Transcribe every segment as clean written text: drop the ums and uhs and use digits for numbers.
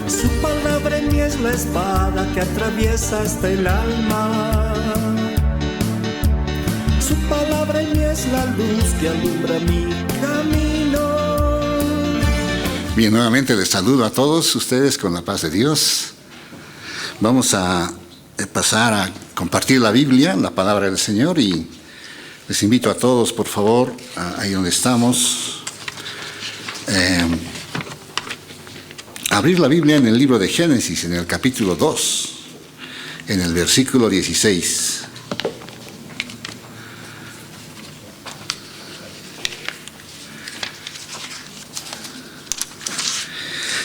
Su palabra en mí es la espada que atraviesa hasta el alma. Su palabra en mí es la luz que alumbra mi camino. Bien, nuevamente les saludo a todos ustedes con la paz de Dios. Vamos a pasar a compartir la Biblia, la palabra del Señor, y les invito a todos, por favor, ahí donde estamos, a abrir la Biblia en el libro de Génesis, en el capítulo 2, en el versículo 16.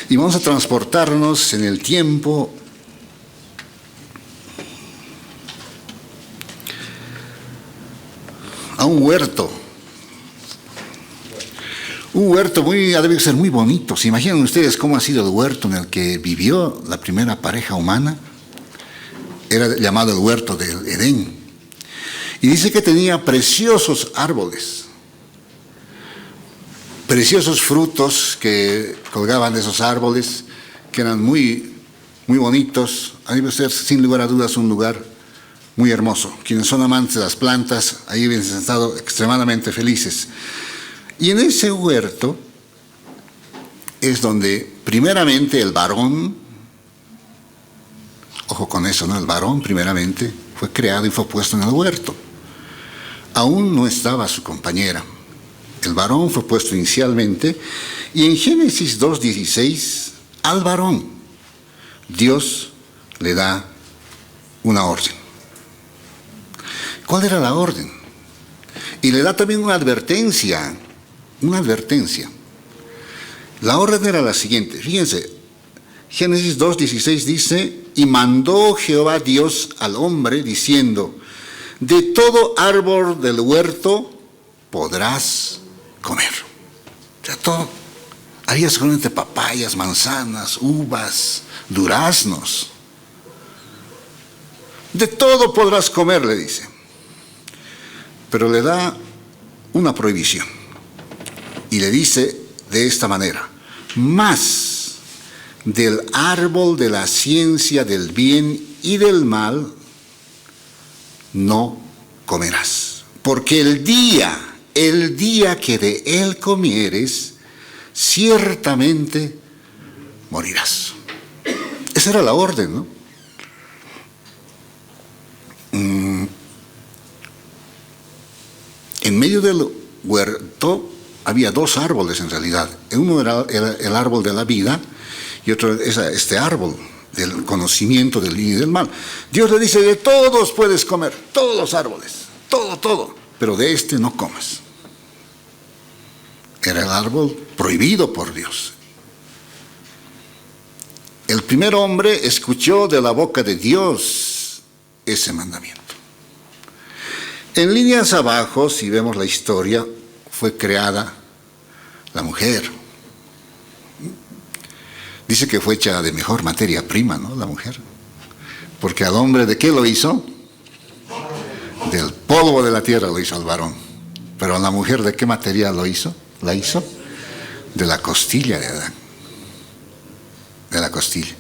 Y vamos a transportarnos en el tiempo a un huerto. Un huerto debe ser muy bonito. ¿Se imaginan ustedes cómo ha sido el huerto en el que vivió la primera pareja humana? Era llamado el huerto del Edén. Y dice que tenía preciosos árboles, preciosos frutos que colgaban de esos árboles, que eran muy, muy bonitos. Ahí debe ser, sin lugar a dudas, un lugar muy hermoso. Quienes son amantes de las plantas, ahí deben estar estado extremadamente felices. Y en ese huerto es donde primeramente el varón, ojo con eso, ¿no? El varón primeramente fue creado y fue puesto en el huerto. Aún no estaba su compañera. El varón fue puesto inicialmente, y en Génesis 2:16, al varón Dios le da una orden. ¿Cuál era la orden? Y le da también una advertencia. La orden era la siguiente, fíjense, Génesis 2:16 dice: y mandó Jehová Dios al hombre diciendo: de todo árbol del huerto podrás comer. O sea, todo. Había solamente papayas, manzanas, uvas, duraznos. De todo podrás comer, le dice. Pero le da una prohibición. Y le dice de esta manera: mas del árbol de la ciencia del bien y del mal no comerás. Porque el día que de él comieres, ciertamente morirás. Esa era la orden, ¿no? En medio del huerto había dos árboles en realidad. Uno era el árbol de la vida y otro este árbol del conocimiento del bien y del mal. Dios le dice: de todos puedes comer, todos los árboles, todo, pero de este no comas. Era el árbol prohibido por Dios. El primer hombre escuchó de la boca de Dios ese mandamiento. En líneas abajo, si vemos la historia, fue creada la mujer. Dice que fue hecha de mejor materia prima, ¿no? La mujer. Porque al hombre, ¿de qué lo hizo? Del polvo de la tierra lo hizo al varón. Pero a la mujer, ¿de qué material lo hizo? La hizo de la costilla de Adán. De la costilla.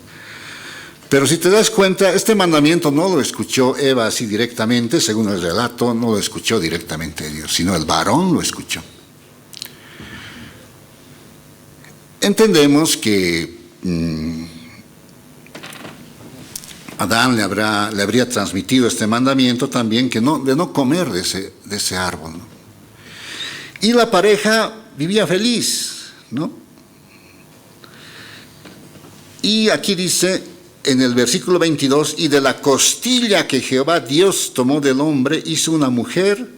Pero si te das cuenta, este mandamiento no lo escuchó Eva así directamente, según el relato, no lo escuchó directamente Dios, sino el varón lo escuchó. Entendemos que Adán le habría transmitido este mandamiento también, de no comer de ese árbol, ¿no? Y la pareja vivía feliz, ¿no? Y aquí dice en el versículo 22: y de la costilla que Jehová Dios tomó del hombre, hizo una mujer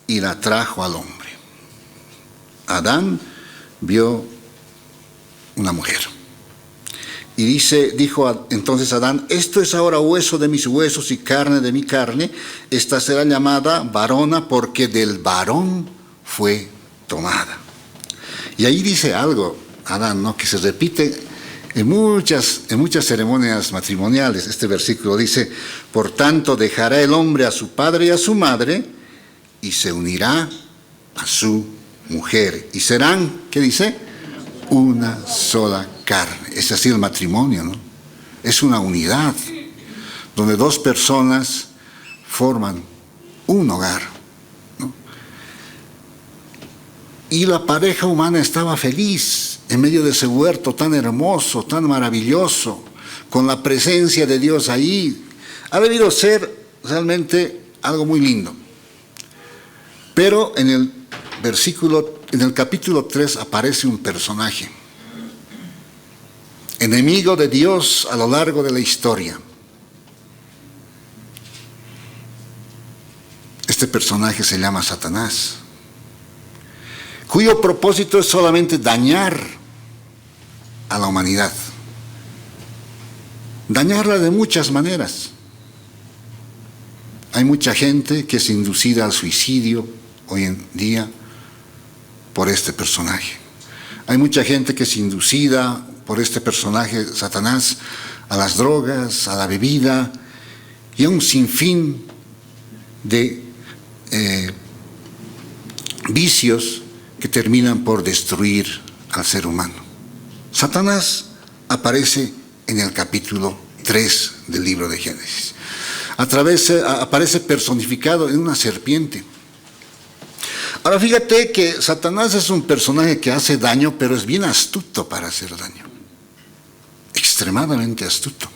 y la trajo al hombre. Adán vio una mujer. Y dijo entonces Adán: esto es ahora hueso de mis huesos y carne de mi carne. Esta será llamada varona, porque del varón fue tomada. Y ahí dice algo, Adán, ¿no?, que se repite en muchas ceremonias matrimoniales. Este versículo dice: por tanto dejará el hombre a su padre y a su madre, y se unirá a su mujer, y serán, ¿qué dice? Una sola carne. Es así el matrimonio, ¿no? Es una unidad donde dos personas forman un hogar, ¿no? Y la pareja humana estaba feliz en medio de ese huerto tan hermoso, tan maravilloso, con la presencia de Dios ahí. Ha debido ser realmente algo muy lindo. Pero en el capítulo 3 aparece un personaje, enemigo de Dios a lo largo de la historia. Este personaje se llama Satanás, cuyo propósito es solamente dañar a la humanidad, dañarla de muchas maneras. Hay mucha gente que es inducida al suicidio hoy en día por este personaje. Hay mucha gente que es inducida por este personaje, Satanás, a las drogas, a la bebida y a un sinfín de vicios que terminan por destruir al ser humano. Satanás aparece en el capítulo 3 del libro de Génesis. Aparece personificado en una serpiente. Ahora fíjate que Satanás es un personaje que hace daño, pero es bien astuto para hacer daño. Extremadamente astuto.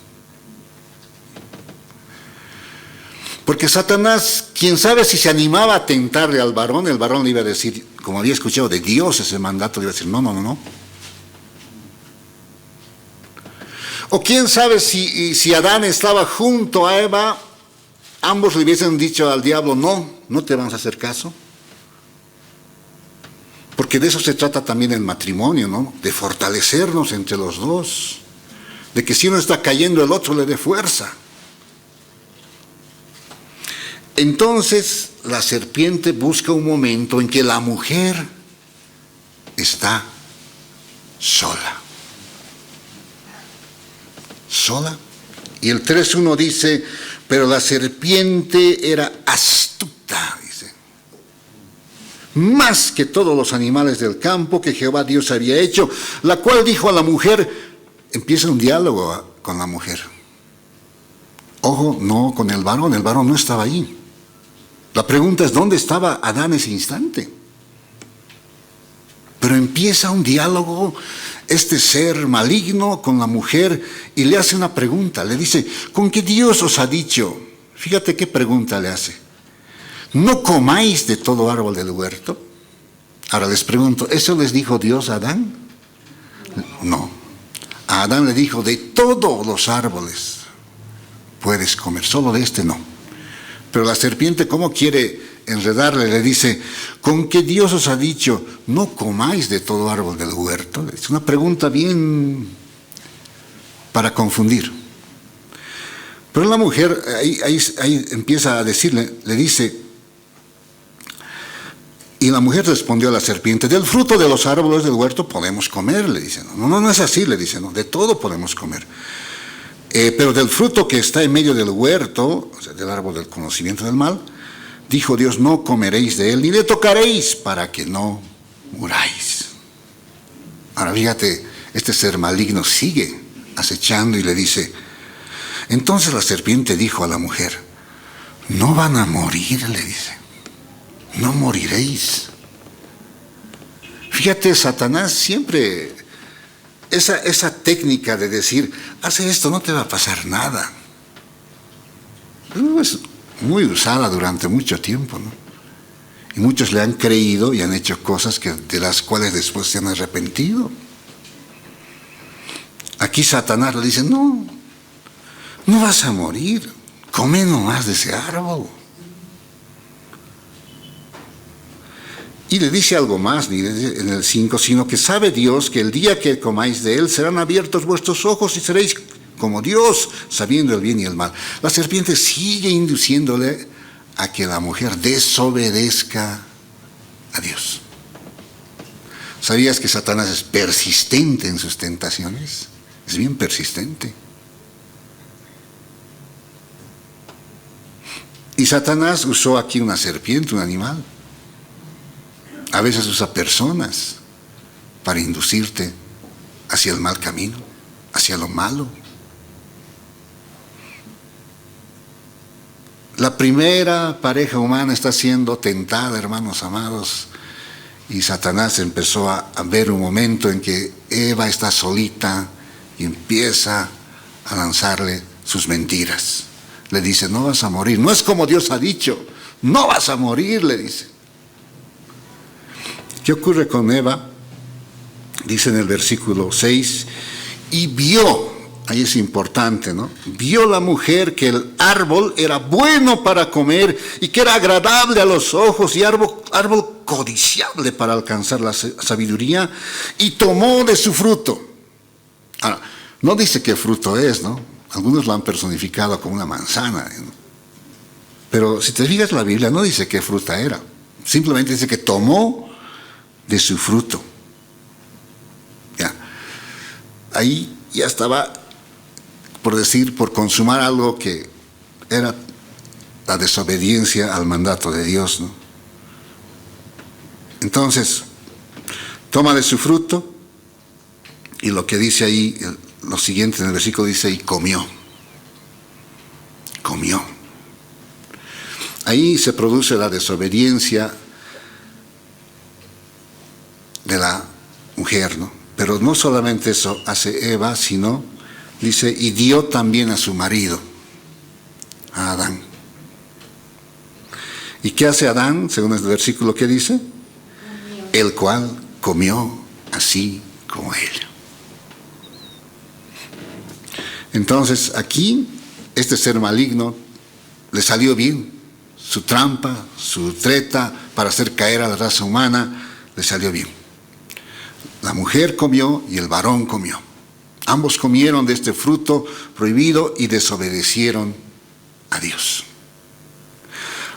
Porque Satanás, quién sabe si se animaba a tentarle al varón, el varón le iba a decir, como había escuchado de Dios ese mandato, le iba a decir, no. O quién sabe si Adán estaba junto a Eva, ambos le hubiesen dicho al diablo, no te vamos a hacer caso. Porque de eso se trata también el matrimonio, ¿no? De fortalecernos entre los dos, de que si uno está cayendo el otro le dé fuerza. Entonces la serpiente busca un momento en que la mujer está sola. Y el 3:1 dice, pero la serpiente era astuta, dice, más que todos los animales del campo que Jehová Dios había hecho, la cual dijo a la mujer, empieza un diálogo con la mujer. Ojo, no con el varón no estaba ahí. La pregunta es, ¿dónde estaba Adán ese instante? Pero empieza un diálogo, este ser maligno con la mujer, y le hace una pregunta, le dice, ¿con qué Dios os ha dicho? Fíjate qué pregunta le hace. ¿No comáis de todo árbol del huerto? Ahora les pregunto, ¿eso les dijo Dios a Adán? No. A Adán le dijo, de todos los árboles puedes comer, solo de este no. Pero la serpiente, ¿cómo quiere enredarle? Le dice, ¿con qué Dios os ha dicho, no comáis de todo árbol del huerto? Es una pregunta bien para confundir. Pero la mujer ahí empieza a decirle, le dice, y la mujer respondió a la serpiente, del fruto de los árboles del huerto podemos comer, le dice. No es así, le dice, no, de todo podemos comer. Pero del fruto que está en medio del huerto, o sea, del árbol del conocimiento del mal, dijo Dios, no comeréis de él, ni le tocaréis para que no muráis. Ahora fíjate, este ser maligno sigue acechando y le dice, entonces la serpiente dijo a la mujer, no van a morir, le dice, no moriréis. Fíjate, Satanás siempre, esa técnica de decir, hace esto, no te va a pasar nada, es muy usada durante mucho tiempo, ¿no? Y muchos le han creído y han hecho cosas de las cuales después se han arrepentido. Aquí Satanás le dice, no vas a morir, come nomás de ese árbol. Y le dice algo más en el 5, sino que sabe Dios que el día que comáis de él serán abiertos vuestros ojos y seréis como Dios, sabiendo el bien y el mal. La serpiente sigue induciéndole a que la mujer desobedezca a Dios. ¿Sabías que Satanás es persistente en sus tentaciones? Es bien persistente. Y Satanás usó aquí una serpiente, un animal. A veces usa personas para inducirte hacia el mal camino, hacia lo malo. La primera pareja humana está siendo tentada, hermanos amados, y Satanás empezó a ver un momento en que Eva está solita y empieza a lanzarle sus mentiras. Le dice, no vas a morir, no es como Dios ha dicho, no vas a morir, le dice. ¿Qué ocurre con Eva? Dice en el versículo 6, y vio, ahí es importante, ¿no? Vio la mujer que el árbol era bueno para comer y que era agradable a los ojos y árbol codiciable para alcanzar la sabiduría, y tomó de su fruto. Ahora, no dice qué fruto es, ¿no? Algunos lo han personificado como una manzana, ¿no? Pero si te fijas, la Biblia no dice qué fruta era. Simplemente dice que tomó de su fruto. Ya. Ahí ya estaba, por consumar algo que era la desobediencia al mandato de Dios, ¿no? Entonces, toma de su fruto, y lo que dice ahí, lo siguiente en el versículo dice, y comió. Comió. Ahí se produce la desobediencia de la mujer, ¿no? Pero no solamente eso hace Eva, sino, dice, y dio también a su marido, a Adán. ¿Y qué hace Adán, según el versículo que dice? El cual comió así como ella. Entonces aquí, este ser maligno le salió bien. Su trampa, su treta para hacer caer a la raza humana, le salió bien. La mujer comió y el varón comió. Ambos comieron de este fruto prohibido y desobedecieron a Dios.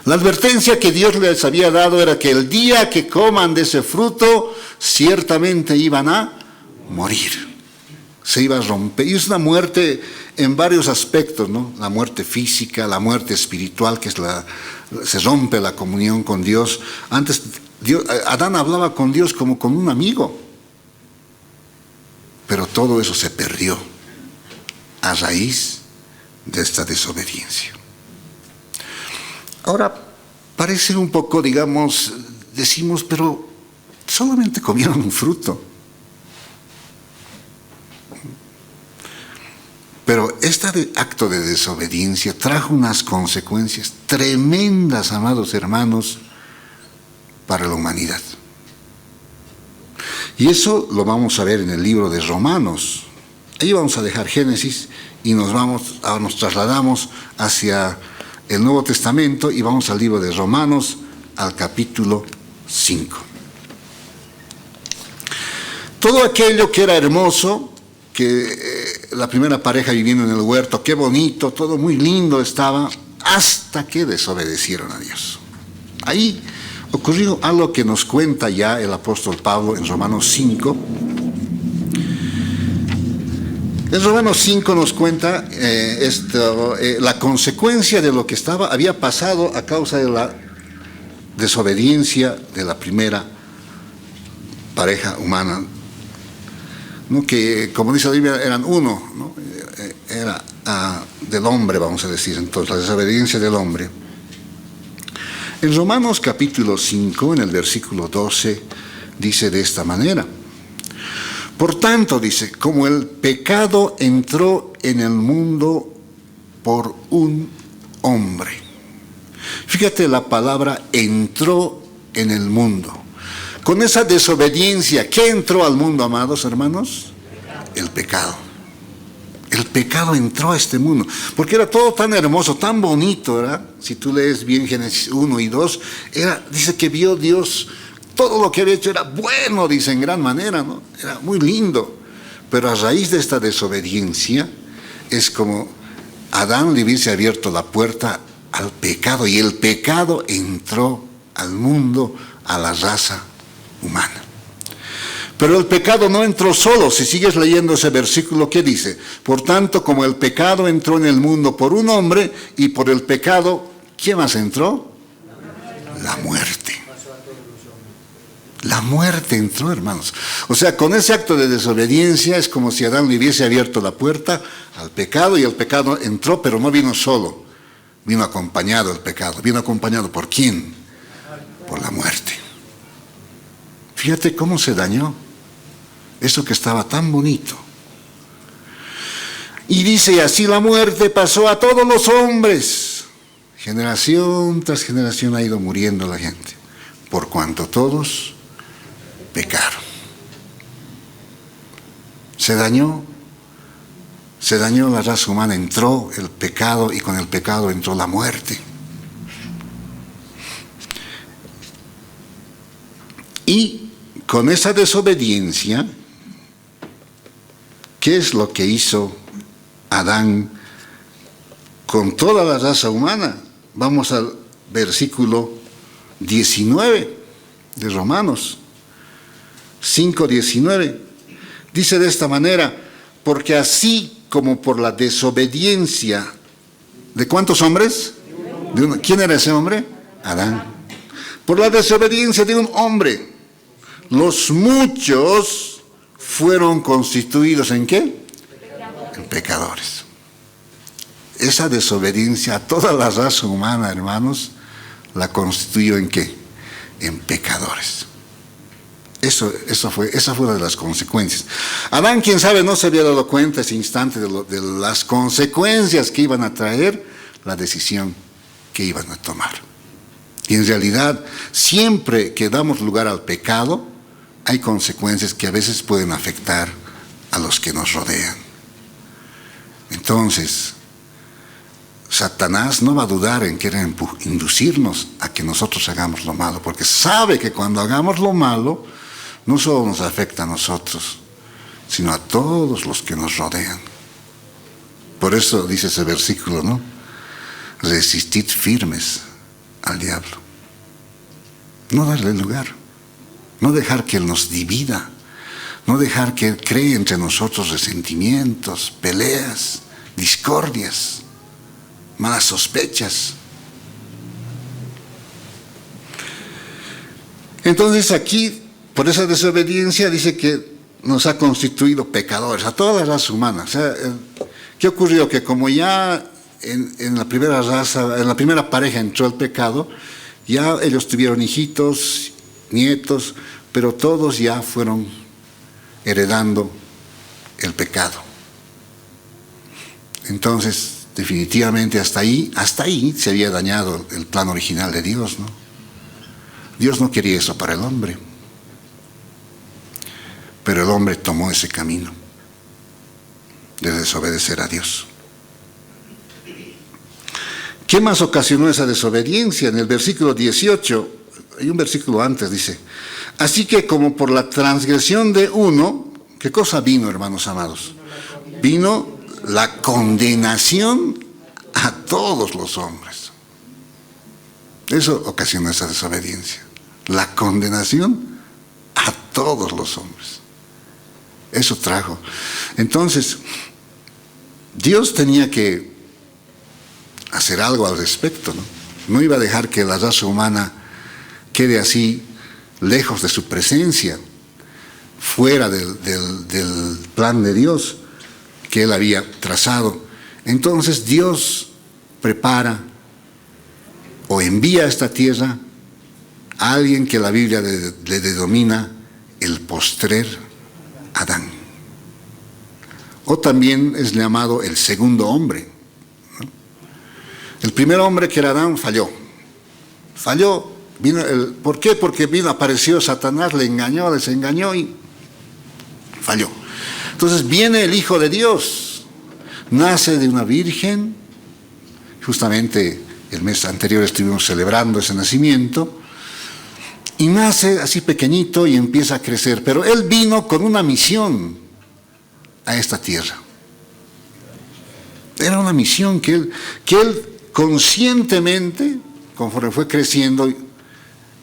La advertencia que Dios les había dado era que el día que coman de ese fruto, ciertamente iban a morir. Se iba a romper. Y es una muerte en varios aspectos, ¿no? La muerte física, la muerte espiritual, que es se rompe la comunión con Dios. Antes, Adán hablaba con Dios como con un amigo. Pero todo eso se perdió a raíz de esta desobediencia. Ahora, parece un poco, digamos, decimos, pero solamente comieron un fruto. Pero este acto de desobediencia trajo unas consecuencias tremendas, amados hermanos, para la humanidad. Y eso lo vamos a ver en el libro de Romanos. Ahí vamos a dejar Génesis y nos trasladamos hacia el Nuevo Testamento y vamos al libro de Romanos, al capítulo 5. Todo aquello que era hermoso, que la primera pareja viviendo en el huerto, qué bonito, todo muy lindo estaba, hasta que desobedecieron a Dios. Ahí ocurrió algo que nos cuenta ya el apóstol Pablo en Romanos 5. En Romanos 5 nos cuenta la consecuencia de lo que había pasado a causa de la desobediencia de la primera pareja humana, ¿no? Que, como dice la Biblia, eran uno, ¿no? Era del hombre, vamos a decir, entonces, la desobediencia del hombre. En Romanos capítulo 5, en el versículo 12, dice de esta manera: por tanto, dice, como el pecado entró en el mundo por un hombre. Fíjate la palabra entró en el mundo. Con esa desobediencia, ¿qué entró al mundo, amados hermanos? El pecado. El pecado entró a este mundo, porque era todo tan hermoso, tan bonito, ¿verdad? Si tú lees bien Génesis 1 y 2, dice que vio Dios, todo lo que había hecho era bueno, dice, en gran manera, ¿no? Era muy lindo. Pero a raíz de esta desobediencia, es como Adán le hubiese abierto la puerta al pecado, y el pecado entró al mundo, a la raza humana. Pero el pecado no entró solo. Si sigues leyendo ese versículo, ¿qué dice? Por tanto, como el pecado entró en el mundo por un hombre, y por el pecado, ¿quién más entró? La muerte. La muerte entró, hermanos. O sea, con ese acto de desobediencia es como si Adán le hubiese abierto la puerta al pecado y el pecado entró, pero no vino solo. Vino acompañado el pecado. ¿Vino acompañado por quién? Por la muerte. Fíjate cómo se dañó eso que estaba tan bonito. Y dice, así la muerte pasó a todos los hombres. Generación tras generación ha ido muriendo la gente, por cuanto todos pecaron. Se dañó la raza humana, entró el pecado y con el pecado entró la muerte. Y con esa desobediencia, ¿qué es lo que hizo Adán con toda la raza humana? Vamos al versículo 19 de Romanos 5:19. Dice de esta manera, porque así como por la desobediencia, ¿de cuántos hombres? De uno. ¿Quién era ese hombre? Adán. Por la desobediencia de un hombre, los muchos fueron constituidos ¿en qué? En pecadores. Esa desobediencia a toda la raza humana, hermanos, la constituyó ¿en qué? En pecadores. Esa fue una de las consecuencias. Adán, quién sabe, no se había dado cuenta ese instante de las consecuencias que iban a traer la decisión que iban a tomar. Y en realidad, siempre que damos lugar al pecado, hay consecuencias que a veces pueden afectar a los que nos rodean. Entonces, Satanás no va a dudar en querer inducirnos a que nosotros hagamos lo malo, porque sabe que cuando hagamos lo malo, no solo nos afecta a nosotros, sino a todos los que nos rodean. Por eso dice ese versículo, ¿no? Resistid firmes al diablo. No darle lugar, no dejar que él nos divida, no dejar que él cree entre nosotros resentimientos, peleas, discordias, malas sospechas. Entonces aquí, por esa desobediencia, dice que nos ha constituido pecadores, a toda la raza humana. O sea, ¿qué ocurrió? Que como ya en la primera raza, en la primera pareja entró el pecado, ya ellos tuvieron hijitos, nietos, pero todos ya fueron heredando el pecado. Entonces, definitivamente hasta ahí se había dañado el plan original de Dios, ¿no? Dios no quería eso para el hombre. Pero el hombre tomó ese camino de desobedecer a Dios. ¿Qué más ocasionó esa desobediencia? En el versículo 18, hay un versículo antes, dice, así que como por la transgresión de uno, ¿qué cosa vino, hermanos amados? Vino la condenación a todos los hombres. Eso ocasionó esa desobediencia. La condenación a todos los hombres. Eso trajo. Entonces, Dios tenía que hacer algo al respecto, ¿no? No iba a dejar que la raza humana quede así, lejos de su presencia, fuera del plan de Dios que Él había trazado. Entonces Dios prepara o envía a esta tierra a alguien que la Biblia le denomina el postrer Adán. O también es llamado el segundo hombre, ¿no? El primer hombre, que era Adán, falló. ¿Por qué? Porque apareció Satanás, le engañó, les engañó y falló. Entonces viene el Hijo de Dios, nace de una virgen. Justamente el mes anterior estuvimos celebrando ese nacimiento. Y nace así pequeñito y empieza a crecer. Pero Él vino con una misión a esta tierra. Era una misión que Él conscientemente, conforme fue creciendo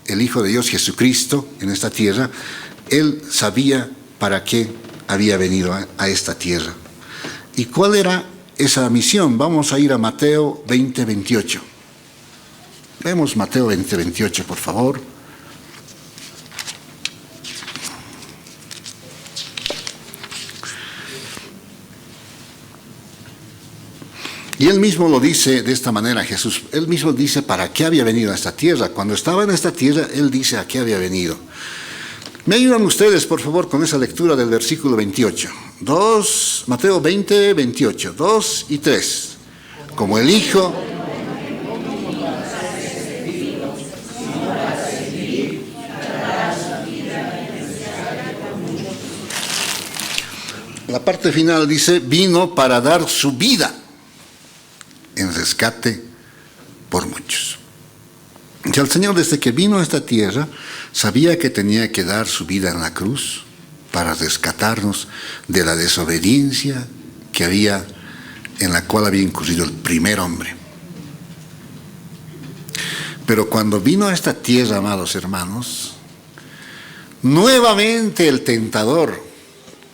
el Hijo de Dios Jesucristo en esta tierra, Él sabía para qué había venido a esta tierra. ¿Y cuál era esa misión? Vamos a ir a Mateo 20:28. Vemos Mateo 20:28, por favor. Y él mismo lo dice de esta manera, Jesús. Él mismo dice para qué había venido a esta tierra. Cuando estaba en esta tierra, él dice a qué había venido. ¿Me ayudan ustedes, por favor, con esa lectura del versículo 28? Mateo 20, 28, 2 y 3. Como el Hijo... La parte final dice, vino para dar su vida en rescate por muchos. Y el Señor, desde que vino a esta tierra, sabía que tenía que dar su vida en la cruz para rescatarnos de la desobediencia en la cual había incurrido el primer hombre. Pero cuando vino a esta tierra, amados hermanos, nuevamente el tentador,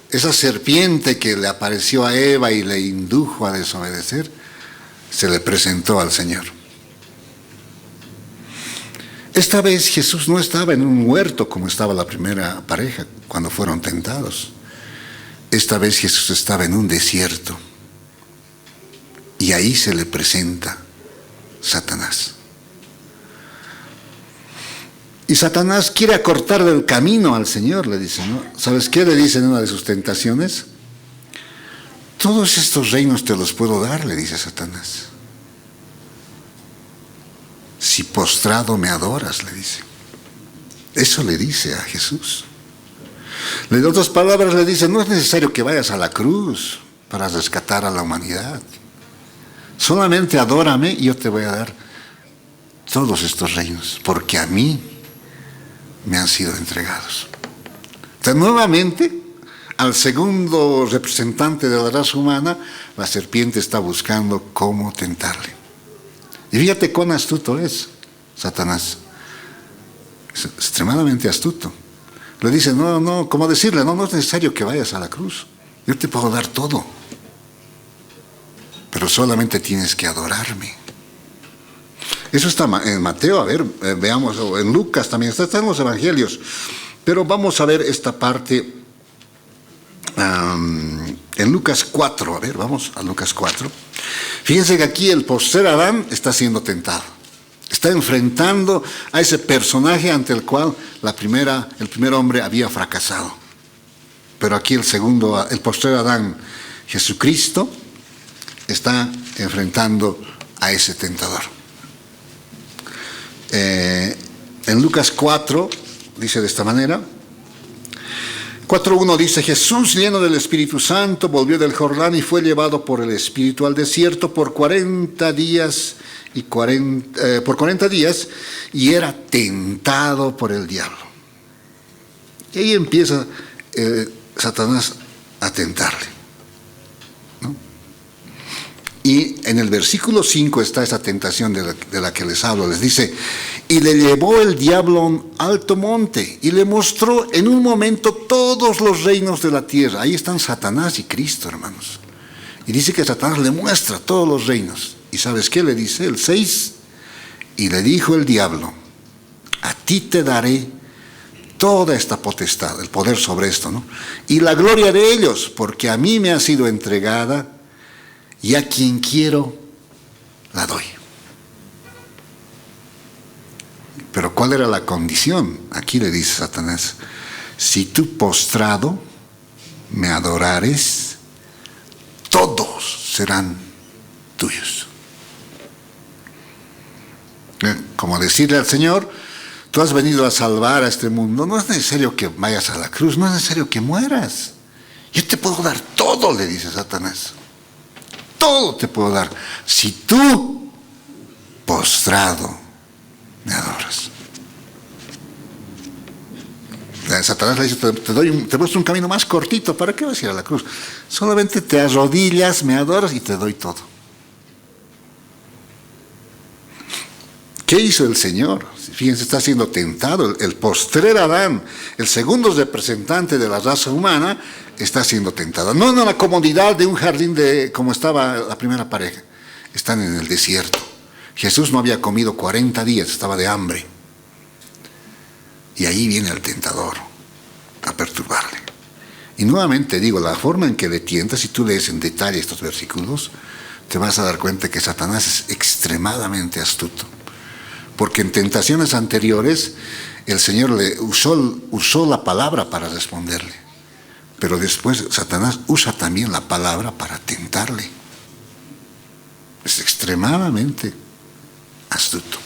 esa serpiente que le apareció a Eva y le indujo a desobedecer, se le presentó al Señor. Esta vez Jesús no estaba en un huerto como estaba la primera pareja cuando fueron tentados. Esta vez Jesús estaba en un desierto y ahí se le presenta Satanás. Y Satanás quiere acortar del camino al Señor, le dice, ¿no? ¿Sabes qué le dice en una de sus tentaciones? Todos estos reinos te los puedo dar, le dice Satanás. Si postrado me adoras, le dice. Eso le dice a Jesús. En otras palabras le dice, no es necesario que vayas a la cruz para rescatar a la humanidad. Solamente adórame y yo te voy a dar todos estos reinos, porque a mí me han sido entregados. Entonces, nuevamente, al segundo representante de la raza humana, la serpiente está buscando cómo tentarle. Y fíjate cuán astuto es Satanás. Es extremadamente astuto. Le dice, no, ¿cómo decirle? No es necesario que vayas a la cruz. Yo te puedo dar todo. Pero solamente tienes que adorarme. Eso está en Mateo, a ver, veamos, o en Lucas también, está en los evangelios. Pero vamos a ver esta parte en Lucas 4, a ver, vamos a Lucas 4. Fíjense que aquí el postrer Adán está siendo tentado. Está enfrentando a ese personaje ante el cual el primer hombre había fracasado. Pero aquí el postrer Adán, Jesucristo, está enfrentando a ese tentador. En Lucas 4 dice de esta manera, 4:1 dice, Jesús lleno del Espíritu Santo volvió del Jordán y fue llevado por el Espíritu al desierto por 40 días y era tentado por el diablo. Y ahí empieza Satanás a tentarle, ¿no? Y en el versículo 5 está esa tentación de la que les hablo. Les dice, y le llevó el diablo a un alto monte y le mostró en un momento todos los reinos de la tierra. Ahí están Satanás y Cristo, hermanos. Y dice que Satanás le muestra todos los reinos. ¿Y sabes qué le dice? El 6, y le dijo el diablo, a ti te daré toda esta potestad, el poder sobre esto, ¿no? Y la gloria de ellos, porque a mí me ha sido entregada, y a quien quiero la doy. Pero ¿cuál era la condición? Aquí le dice Satanás, si tú postrado me adorares, todos serán tuyos. Como decirle al Señor, tú has venido a salvar a este mundo, no es necesario que vayas a la cruz, no es necesario que mueras. Yo te puedo dar todo, le dice Satanás. Todo te puedo dar, si tú, postrado, me adoras. Satanás le dice, te muestro un camino más cortito, ¿para qué vas a ir a la cruz? Solamente te arrodillas, me adoras y te doy todo. ¿Qué hizo el Señor? Fíjense, está siendo tentado. El postrer Adán, el segundo representante de la raza humana, está siendo tentado. No en la comodidad de un jardín como estaba la primera pareja. Están en el desierto. Jesús no había comido 40 días, estaba de hambre. Y ahí viene el tentador a perturbarle. Y nuevamente digo, la forma en que le tienta, si tú lees en detalle estos versículos, te vas a dar cuenta que Satanás es extremadamente astuto. Porque en tentaciones anteriores el Señor le usó la palabra para responderle. Pero después Satanás usa también la palabra para tentarle. Es extremadamente astuto.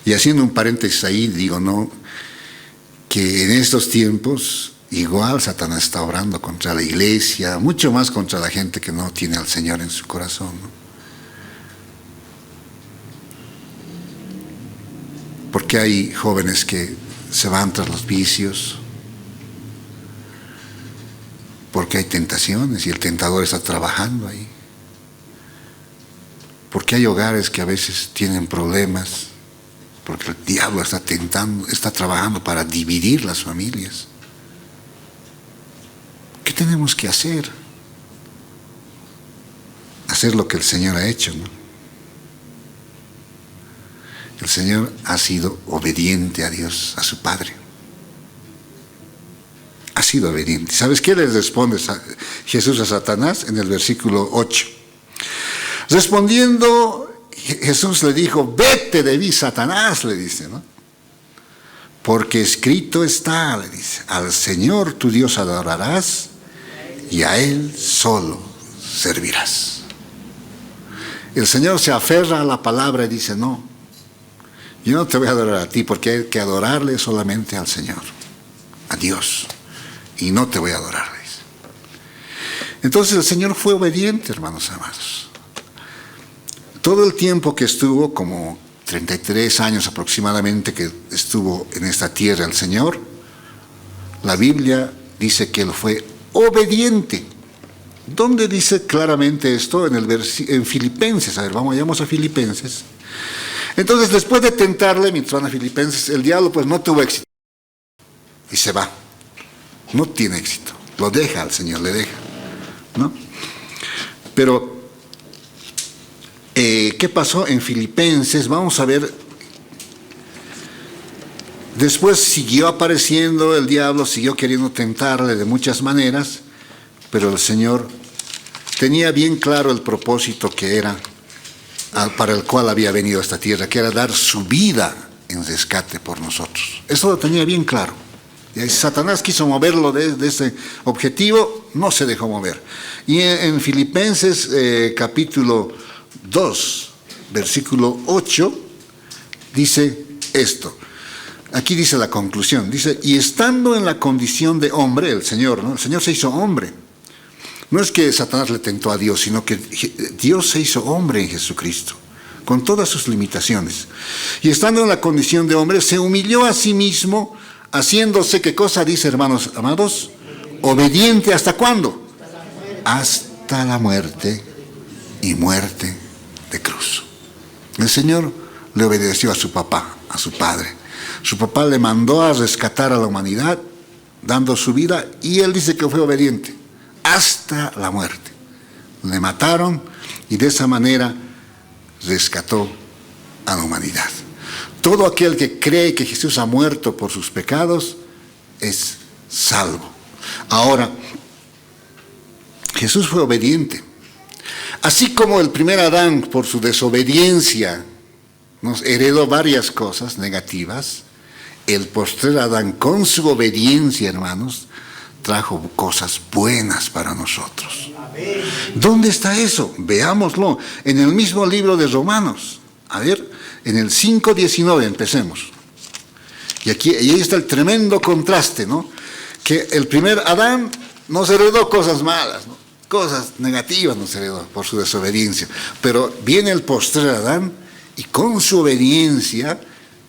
Y haciendo un paréntesis ahí, digo, no, que en estos tiempos igual Satanás está obrando contra la iglesia, mucho más contra la gente que no tiene al Señor en su corazón, ¿no? Porque hay jóvenes que se van tras los vicios, porque hay tentaciones y el tentador está trabajando ahí. Porque hay hogares que a veces tienen problemas, porque el diablo está tentando, está trabajando para dividir las familias. ¿Qué tenemos que hacer? Hacer lo que el Señor ha hecho, ¿no? El Señor ha sido obediente a Dios, a su Padre. Ha sido obediente. ¿Sabes qué le responde Jesús a Satanás en el versículo 8? Respondiendo, Jesús le dijo, vete de mí, Satanás, le dice, ¿no? Porque escrito está, le dice, al Señor tu Dios adorarás y a Él solo servirás. El Señor se aferra a la palabra y dice, no, yo no te voy a adorar a ti, porque hay que adorarle solamente al Señor, a Dios, y no te voy a adorar. Entonces el Señor fue obediente, hermanos amados. Todo el tiempo que estuvo, como 33 años aproximadamente que estuvo en esta tierra el Señor, la Biblia dice que Él fue obediente. ¿Dónde dice claramente esto? En Filipenses. A ver, vayamos a Filipenses. Entonces, después de tentarle, mientras van a Filipenses, el diablo pues no tuvo éxito. Y se va. No tiene éxito. Lo deja al Señor, le deja, ¿no? Pero, ¿qué pasó en Filipenses? Vamos a ver. Después siguió apareciendo el diablo, siguió queriendo tentarle de muchas maneras, pero el Señor tenía bien claro el propósito que era para el cual había venido a esta tierra, que era dar su vida en rescate por nosotros. Eso lo tenía bien claro. Y Satanás quiso moverlo de ese objetivo, no se dejó mover. Y en Filipenses capítulo 2, versículo 8, dice esto. Aquí dice la conclusión, dice, y estando en la condición de hombre, el Señor, ¿no? El Señor se hizo hombre. No es que Satanás le tentó a Dios, sino que Dios se hizo hombre en Jesucristo, con todas sus limitaciones. Y estando en la condición de hombre, se humilló a sí mismo, haciéndose, ¿qué cosa dice, hermanos amados? Obediente, ¿hasta cuándo? Hasta la muerte, y muerte de cruz. El Señor le obedeció a su papá, a su padre. Su papá le mandó a rescatar a la humanidad, dando su vida, y él dice que fue obediente hasta la muerte. Le mataron y de esa manera rescató a la humanidad. Todo aquel que cree que Jesús ha muerto por sus pecados es salvo. Ahora, Jesús fue obediente. Así como el primer Adán, por su desobediencia, nos heredó varias cosas negativas, el postrer Adán, con su obediencia, hermanos, trajo cosas buenas para nosotros. ¿Dónde está eso? Veámoslo en el mismo libro de Romanos. A ver, en el 5:19 empecemos. Y ahí está el tremendo contraste, ¿no? Que el primer Adán nos heredó cosas malas, ¿no? Cosas negativas nos heredó por su desobediencia. Pero viene el postrer Adán y con su obediencia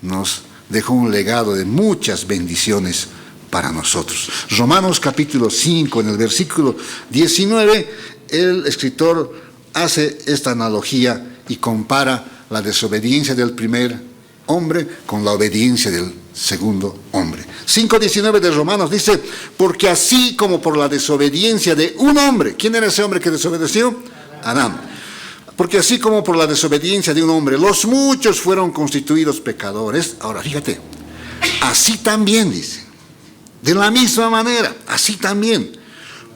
nos dejó un legado de muchas bendiciones para nosotros. Romanos capítulo 5, en el versículo 19, el escritor hace esta analogía y compara la desobediencia del primer hombre con la obediencia del segundo hombre. 5:19 de Romanos dice, porque así como por la desobediencia de un hombre, ¿quién era ese hombre que desobedeció? Adán. Porque así como por la desobediencia de un hombre, los muchos fueron constituidos pecadores. Ahora fíjate, así también dice, de la misma manera, así también,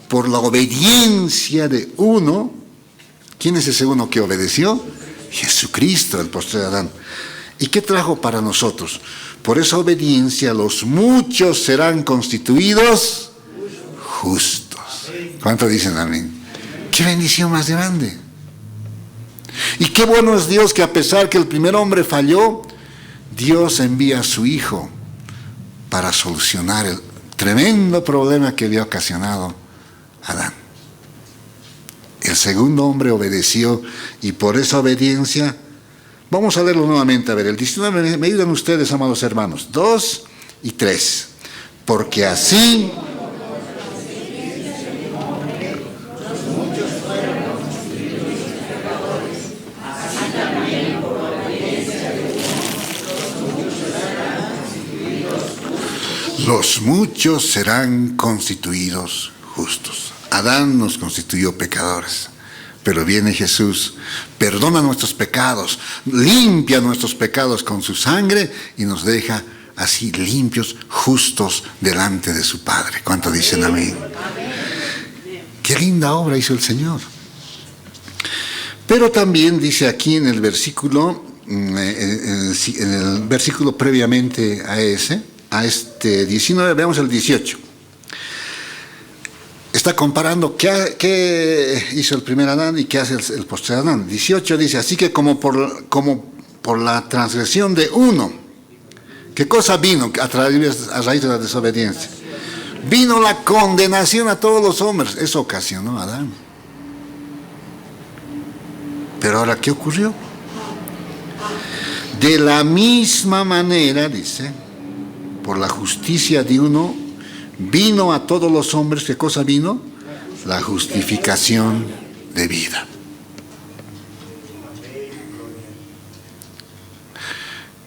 por la obediencia de uno, ¿Quién es ese uno que obedeció? Jesucristo, el postrer Adán. ¿Y qué trajo para nosotros? Por esa obediencia los muchos serán constituidos justos. ¿Cuánto dicen amén? ¡Qué bendición más grande! Y qué bueno es Dios que a pesar que el primer hombre falló, Dios envía a su Hijo para solucionar el tremendo problema que había ocasionado Adán. El segundo hombre obedeció y por esa obediencia, vamos a leerlo nuevamente, a ver, el 19, me ayudan ustedes, amados hermanos, 2 y 3. Porque así... los muchos serán constituidos justos. Adán nos constituyó pecadores, pero viene Jesús, perdona nuestros pecados, limpia nuestros pecados con su sangre y nos deja así limpios, justos delante de su Padre. ¿Cuánto dicen amén? Qué linda obra hizo el Señor. Pero también dice aquí en el versículo, previamente a este 19, veamos el 18. Está comparando qué hizo el primer Adán y qué hace el postrer Adán. 18 dice, así que como por la transgresión de uno, ¿qué cosa vino a raíz de la desobediencia? Vino la condenación a todos los hombres. Eso ocasionó a Adán. Pero ahora, ¿qué ocurrió? De la misma manera, dice, por la justicia de uno, vino a todos los hombres, ¿qué cosa vino? La justificación de vida.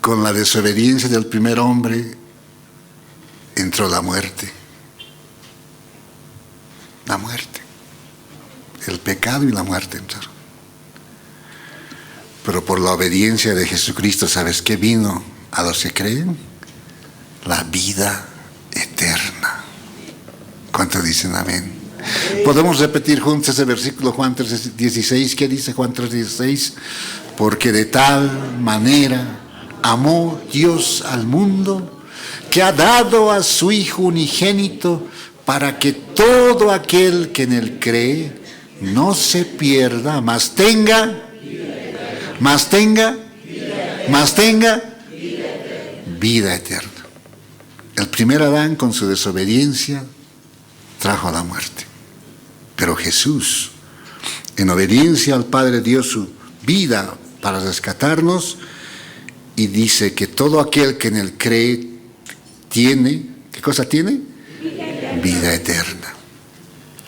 Con la desobediencia del primer hombre, entró la muerte. La muerte. El pecado y la muerte entraron. Pero por la obediencia de Jesucristo, ¿sabes qué vino a los que creen? La vida eterna. ¿Cuántos dicen amén? Podemos repetir juntos ese versículo, Juan 3:16. ¿Qué dice Juan 3:16? Porque de tal manera amó Dios al mundo, que ha dado a su Hijo unigénito, para que todo aquel que en él cree no se pierda, mas tenga vida eterna. El primer Adán, con su desobediencia, trajo la muerte. Pero Jesús, en obediencia al Padre, dio su vida para rescatarnos y dice que todo aquel que en él cree tiene, ¿qué cosa tiene? Vida eterna.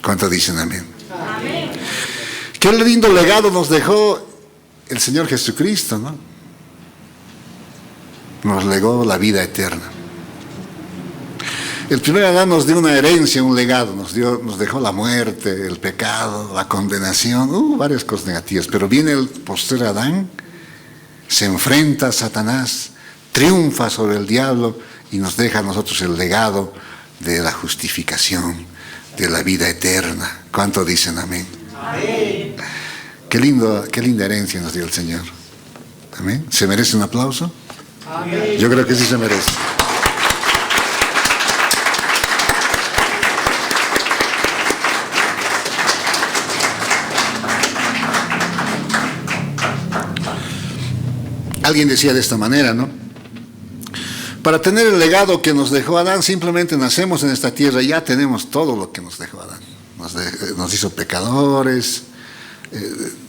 ¿Cuántos dicen amén? Amén. Qué lindo legado nos dejó el Señor Jesucristo, ¿no? Nos legó la vida eterna. El primer Adán nos dio una herencia, un legado, nos dejó la muerte, el pecado, la condenación, varias cosas negativas. Pero viene el postrer Adán, se enfrenta a Satanás, triunfa sobre el diablo y nos deja a nosotros el legado de la justificación, de la vida eterna. ¿Cuánto dicen amén? Amén. Qué linda herencia nos dio el Señor. Amén. ¿Se merece un aplauso? Amén. Yo creo que sí se merece. Alguien decía de esta manera, ¿no? Para tener el legado que nos dejó Adán, simplemente nacemos en esta tierra y ya tenemos todo lo que nos dejó Adán. Nos hizo pecadores,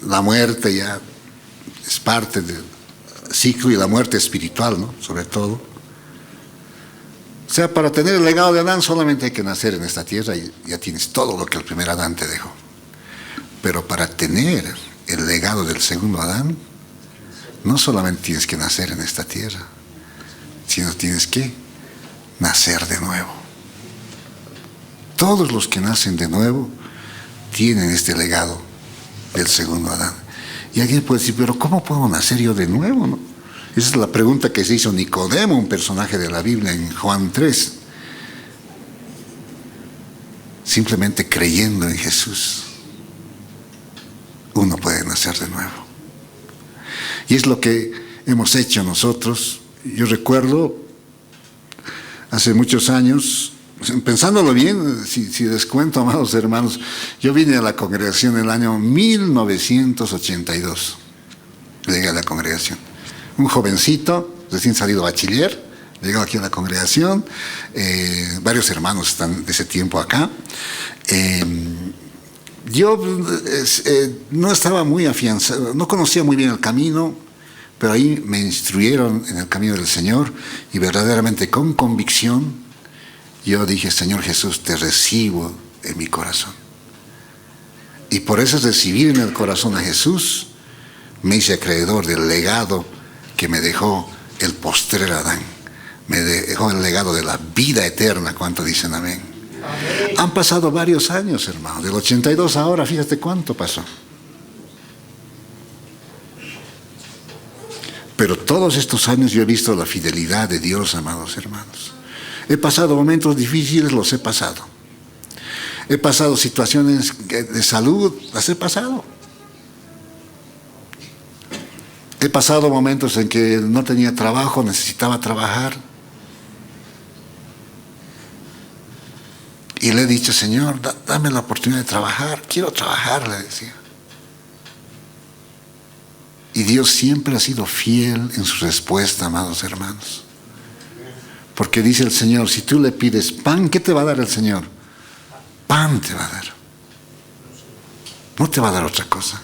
la muerte ya es parte del ciclo y la muerte espiritual, ¿no? Sobre todo. O sea, para tener el legado de Adán solamente hay que nacer en esta tierra y ya tienes todo lo que el primer Adán te dejó. Pero para tener el legado del segundo Adán, no solamente tienes que nacer en esta tierra, sino tienes que nacer de nuevo. Todos los que nacen de nuevo tienen este legado del segundo Adán. Y alguien puede decir, pero ¿cómo puedo nacer yo de nuevo, no? Esa es la pregunta que se hizo Nicodemo, un personaje de la Biblia en Juan 3. Simplemente creyendo en Jesús. uno puede nacer de nuevo. Y es lo que hemos hecho nosotros. Yo recuerdo, hace muchos años, pensándolo bien, si les cuento, amados hermanos, yo vine a la congregación en el año 1982. Llegué a la congregación. Un jovencito, recién salido bachiller, llegó aquí a la congregación. Varios hermanos están de ese tiempo acá. Yo no estaba muy afianzado, no conocía muy bien el camino, pero ahí me instruyeron en el camino del Señor y verdaderamente con convicción yo dije: Señor Jesús, te recibo en mi corazón. Y por eso recibir en el corazón a Jesús me hice acreedor del legado que me dejó el postrer Adán. Me dejó el legado de la vida eterna. ¿Cuánto dicen amén? Amén. Han pasado varios años, hermano. Del 82 a ahora, fíjate cuánto pasó. Pero todos estos años yo he visto la fidelidad de Dios, amados hermanos. He pasado momentos difíciles, los he pasado. He pasado situaciones de salud, las he pasado. He pasado momentos en que no tenía trabajo, necesitaba trabajar. Y le he dicho: Señor, dame la oportunidad de trabajar, quiero trabajar, le decía. Y Dios siempre ha sido fiel en su respuesta, amados hermanos. Porque dice el Señor: si tú le pides pan, ¿qué te va a dar el Señor? Pan te va a dar. No te va a dar otra cosa.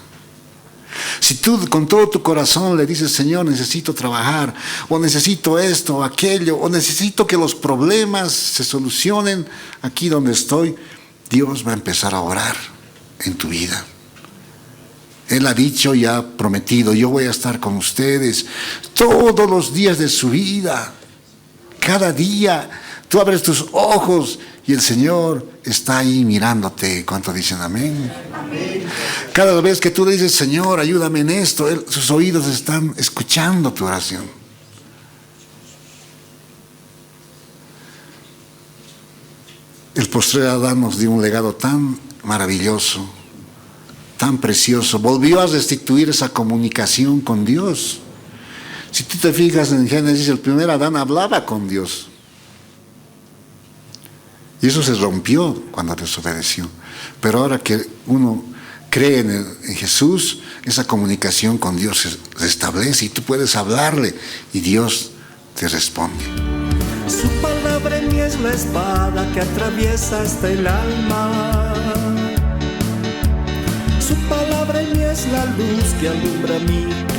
Si tú con todo tu corazón le dices: Señor, necesito trabajar, o necesito esto o aquello, o necesito que los problemas se solucionen aquí donde estoy, Dios va a empezar a orar en tu vida. Él ha dicho y ha prometido: yo voy a estar con ustedes todos los días de su vida. Cada día tú abres tus ojos y el Señor está ahí mirándote. ¿Cuánto dicen amén? Amén. Cada vez que tú le dices: Señor, ayúdame en esto, sus oídos están escuchando tu oración. El postrer Adán nos dio un legado tan maravilloso, tan precioso. Volvió a restituir esa comunicación con Dios. Si tú te fijas en Génesis, el primer Adán hablaba con Dios. Y eso se rompió cuando desobedeció. Pero ahora que uno cree en Jesús, esa comunicación con Dios se restablece y tú puedes hablarle y Dios te responde. Su palabra en mí es la espada que atraviesa hasta el alma. Su palabra en mí es la luz que alumbra mi